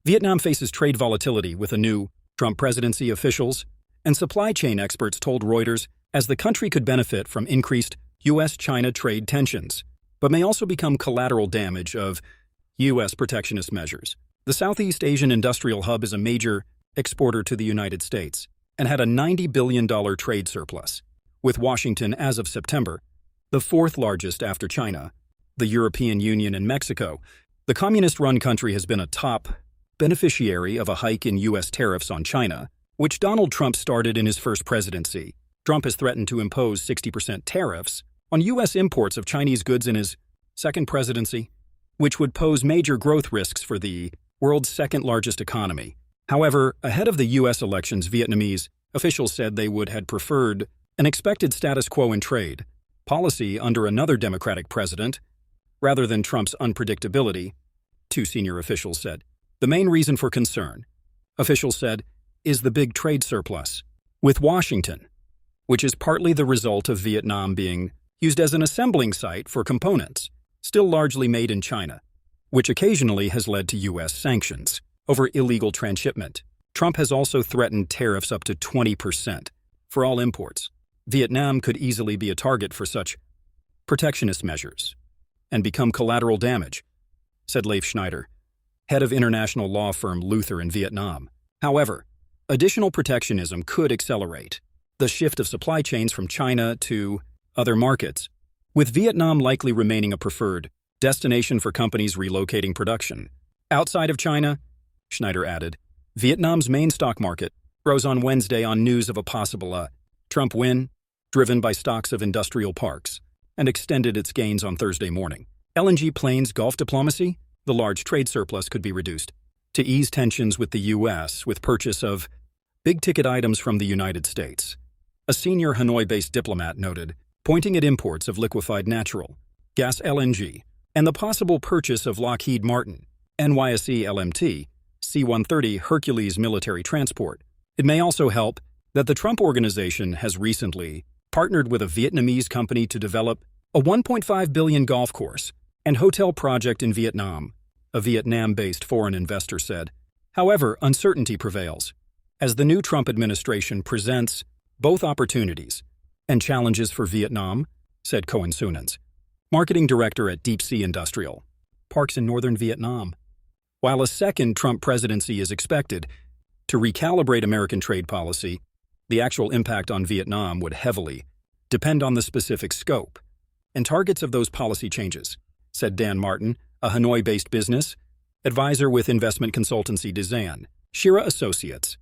Vietnam faces trade volatility with a new Trump presidency. Officials and supply chain experts told Reuters as the country could benefit from increased U.S.-China trade tensions, but may also become collateral damage of U.S. protectionist measures. The Southeast Asian industrial hub is a major exporter to the United States and had a $90 billion trade surplus, with Washington as of September, the fourth largest after China, the European Union, and Mexico. The communist-run country has been a top beneficiary of a hike in U.S. tariffs on China, which Donald Trump started in his first presidency. Trump has threatened to impose 60% tariffs on U.S. imports of Chinese goods in his second presidency, which would pose major growth risks for the world's second-largest economy. However, ahead of the U.S. elections, Vietnamese officials said they would have preferred an expected status quo in trade policy under another Democratic president, rather than Trump's unpredictability, two senior officials said. The main reason for concern, officials said, is the big trade surplus with Washington, which is partly the result of Vietnam being used as an assembling site for components, still largely made in China, which occasionally has led to U.S. sanctions over illegal transshipment. Trump has also threatened tariffs up to 20% for all imports. Vietnam could easily be a target for such protectionist measures and become collateral damage, said Leif Schneider, head of international law firm Luther in Vietnam. However, additional protectionism could accelerate the shift of supply chains from China to other markets, with Vietnam likely remaining a preferred destination for companies relocating production outside of China, Schneider added. Vietnam's main stock market rose on Wednesday on news of a possible Trump win, driven by stocks of industrial parks, and extended its gains on Thursday morning. LNG planes Gulf diplomacy, the large trade surplus could be reduced to ease tensions with the U.S. with purchase of big-ticket items from the United States, a senior Hanoi-based diplomat noted, pointing at imports of liquefied natural gas LNG and the possible purchase of Lockheed Martin, NYSE LMT, C-130 Hercules military transport. It may also help that the Trump organization has recently partnered with a Vietnamese company to develop a $1.5 billion golf course and hotel project in Vietnam, a Vietnam-based foreign investor said. However, uncertainty prevails as the new Trump administration presents both opportunities and challenges for Vietnam, said Cohen Sunans, marketing director at Deep Sea Industrial Parks in northern Vietnam. While a second Trump presidency is expected to recalibrate American trade policy, the actual impact on Vietnam would heavily depend on the specific scope and targets of those policy changes, said Dan Martin, a Hanoi-based business advisor with investment consultancy Dezan Shira Associates.